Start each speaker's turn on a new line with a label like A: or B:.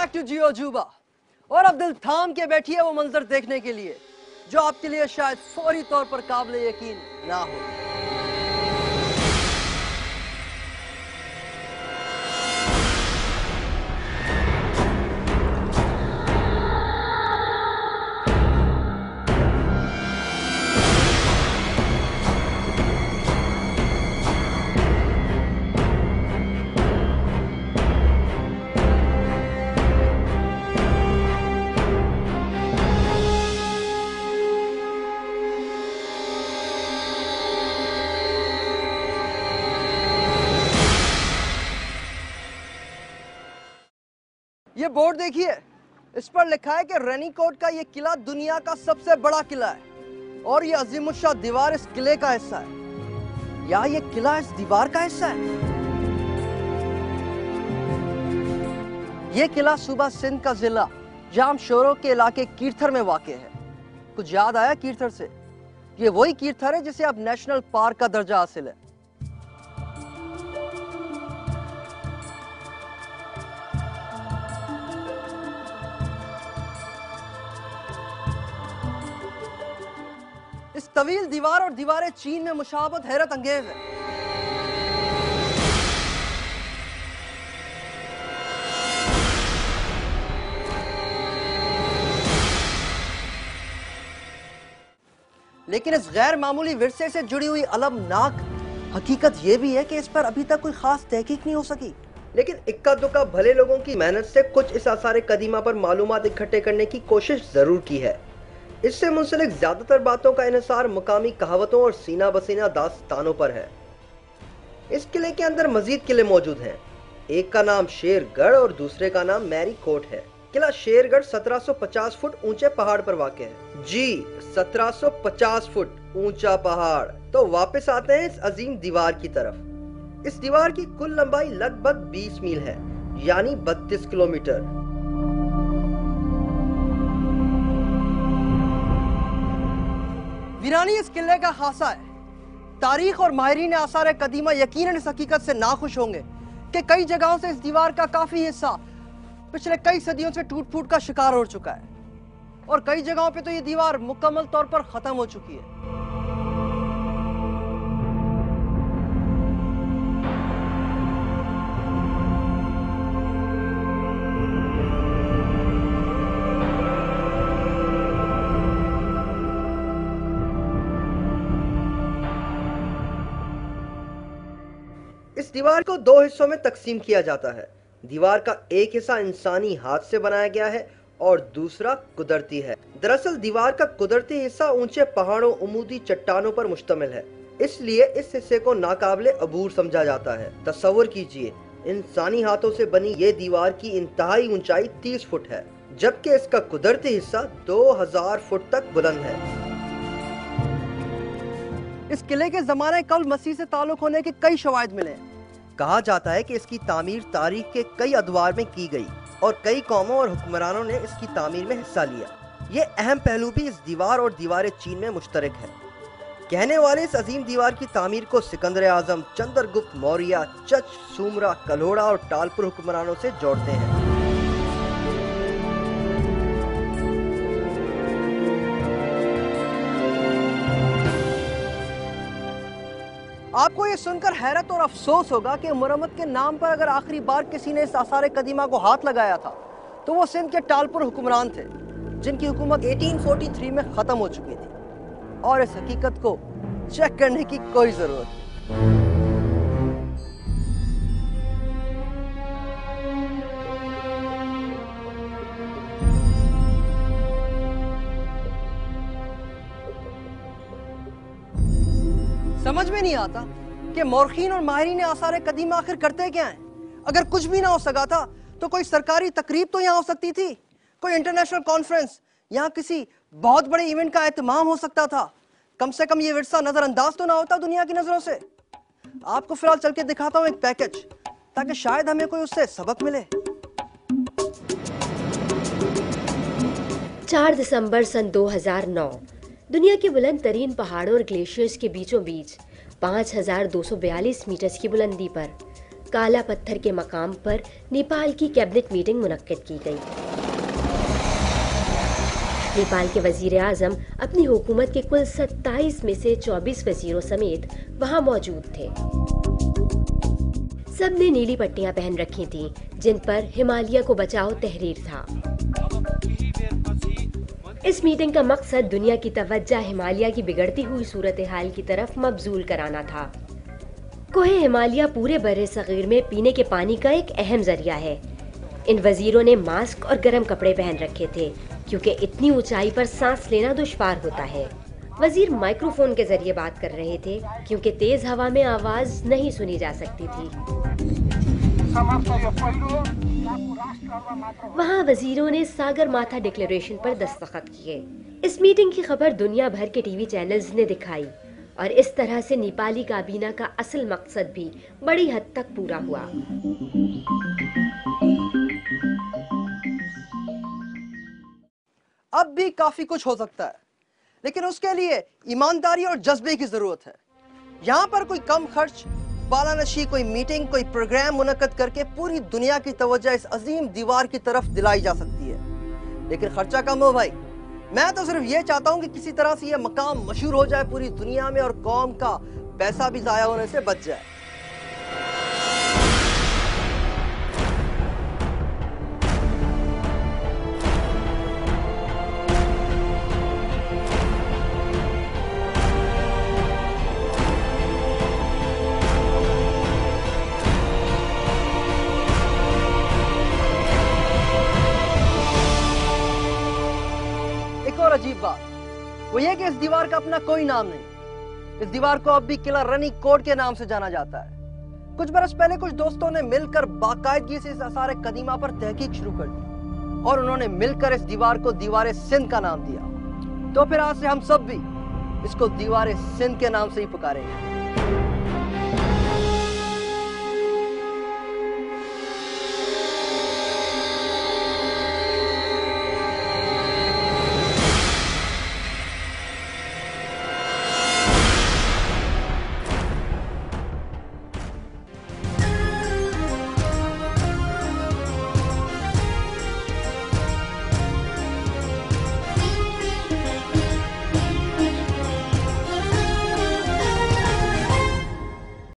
A: Back to जियो जुबा। और अब दिल थाम के बैठी है वो मंजर देखने के लिए जो आपके लिए शायद फौरी तौर पर काबिल यकीन ना हो। ये बोर्ड देखिए, इस पर लिखा है कि रेनीकोट का ये किला दुनिया का सबसे बड़ा किला है और ये अजीमुद्दीन दीवार इस किले का हिस्सा है या ये किला इस दीवार का हिस्सा है। ये किला सूबा सिंध का जिला जामशोरो के इलाके कीर्थर में वाक़ है। कुछ याद आया कीर्थर से? ये वही कीर्थर है जिसे अब नेशनल पार्क का दर्जा हासिल है। इस तवील दीवार और दीवारें चीन में मुशाबहत हैरत अंगेज है। लेकिन इस गैर मामूली विरसे से जुड़ी हुई अलमनाक हकीकत यह भी है कि इस पर अभी तक कोई खास तहकीक नहीं हो सकी। लेकिन इक्का दुक्का भले लोगों की मेहनत से कुछ इस आसार कदीमा पर मालूमात इकट्ठे करने की कोशिश जरूर की है। इससे मुंसलिक ज्यादातर बातों का इन्हिसार मुकामी कहावतों और सीना बसीना दास्तानों पर है। इस किले के अंदर मजीद किले मौजूद हैं। एक का नाम शेरगढ़ और दूसरे का नाम मैरी कोट है। किला शेरगढ़ 1750 फुट ऊंचे पहाड़ पर वाक़ है। जी, 1750 फुट ऊंचा पहाड़। तो वापस आते हैं इस अजीम दीवार की तरफ। इस दीवार की कुल लंबाई लगभग 20 मील है, यानी 32 किलोमीटर। वीरानी इस किले का खासा है। तारीख और माहिरीन आसार कदीमा यकीनन इस हकीकत से नाखुश होंगे कि कई जगहों से इस दीवार का काफी हिस्सा पिछले कई सदियों से टूट फूट का शिकार हो चुका है और कई जगहों पे तो ये दीवार मुकम्मल तौर पर खत्म हो चुकी है। इस दीवार को दो हिस्सों में तकसीम किया जाता है। दीवार का एक हिस्सा इंसानी हाथ से बनाया गया है और दूसरा कुदरती है। दरअसल दीवार का कुदरती हिस्सा ऊंचे पहाड़ों उमूदी चट्टानों पर मुश्तमिल है, इसलिए इस हिस्से को नाकाबिले अबूर समझा जाता है। तस्वर कीजिए, इंसानी हाथों से बनी ये दीवार की इंतहाई ऊंचाई 30 फुट है, जबकि इसका कुदरती हिस्सा 2000 फुट तक बुलंद है। इस किले के जमाने कल मसीह से ताल्लुक होने के कई शवाहिद मिले हैं। कहा जाता है कि इसकी तामीर तारीख के कई अदवार में की गई और कई कौमों और हुक्मरानों ने इसकी तामीर में हिस्सा लिया। ये अहम पहलू भी इस दीवार और दीवार चीन में मुश्तरक है। कहने वाले इस अजीम दीवार की तामीर को सिकंदर आजम, चंद्रगुप्त मौर्य, चच, सुमरा, कल्होड़ा और टालपुर हुक्मरानों से जोड़ते हैं। आपको ये सुनकर हैरत और अफसोस होगा कि मुरम्मत के नाम पर अगर आखिरी बार किसी ने इस आसार कदीमा को हाथ लगाया था तो वो सिंध के टालपुर हुक्मरान थे, जिनकी हुकूमत 1843 में खत्म हो चुकी थी। और इस हकीकत को चेक करने की कोई जरूरत नहीं। समझ में नहीं आता कि मौरखीन और माहिरीन आसार कदीमा आखिर करते क्या हैं। अगर कुछ भी ना हो सका था तो कोई सरकारी तकरीब तो यहाँ हो सकती थी, कोई इंटरनेशनल कॉन्फ्रेंस, यहाँ किसी बहुत बड़े इवेंट का एहतमाम हो सकता था। कम से कम ये विरसा नजरअंदाज तो ना होता दुनिया की नजरों से। आपको फिलहाल चल के दिखाता हूँ एक पैकेज, ताकि शायद हमें कोई उससे सबक मिले।
B: 4 दिसंबर सन 2009 दुनिया के बुलंद तरीन पहाड़ों और ग्लेशियर्स के बीचों बीच 5242 मीटर की बुलंदी पर काला पत्थर के मकाम पर नेपाल की कैबिनेट मीटिंग मुनक्किद की गई। नेपाल के वजीर आजम अपनी हुकूमत के कुल 27 में से 24 वजीरों समेत वहां मौजूद थे। सब ने नीली पट्टियां पहन रखी थीं, जिन पर हिमालय को बचाओ तहरीर था। इस मीटिंग का मकसद दुनिया की तवज्जो हिमालय की बिगड़ती हुई सूरत हाल की तरफ मबजूल कराना था। कोहे हिमालय पूरे बर्रे सगीर में पीने के पानी का एक अहम जरिया है। इन वजीरों ने मास्क और गर्म कपड़े पहन रखे थे, क्योंकि इतनी ऊंचाई पर सांस लेना दुश्वार होता है। वजीर माइक्रोफोन के जरिए बात कर रहे थे, क्योंकि तेज हवा में आवाज नहीं सुनी जा सकती थी। वहाँ वजीरों ने सागर माथा डिक्लेरेशन पर दस्तखत किए। इस मीटिंग की खबर दुनिया भर के टीवी चैनल्स ने दिखाई और इस तरह से नेपाली काबीना का असल मकसद भी बड़ी हद तक पूरा हुआ।
A: अब भी काफी कुछ हो सकता है, लेकिन उसके लिए ईमानदारी और जज्बे की जरूरत है। यहाँ पर कोई कम खर्च बालानशी, कोई मीटिंग, कोई प्रोग्राम मुनक्कद करके पूरी दुनिया की तवज्जो इस अजीम दीवार की तरफ दिलाई जा सकती है। लेकिन खर्चा कम हो भाई। मैं तो सिर्फ ये चाहता हूँ कि किसी तरह से ये मकाम मशहूर हो जाए पूरी दुनिया में और कौम का पैसा भी जाया होने से बच जाए। अजीब बात वो ये कि इस दीवार का अपना कोई नाम नहीं। इस दीवार को अब भी किला रनी कोट के नाम से जाना जाता है। कुछ बरस पहले कुछ दोस्तों ने मिलकर बाकायदगी से इस आसार कदीमा पर तहकीक शुरू कर दी और उन्होंने मिलकर इस दीवार को दीवार सिंध का नाम दिया। तो फिर आज से हम सब भी इसको दीवार सिंध के नाम से ही पुकारेंगे।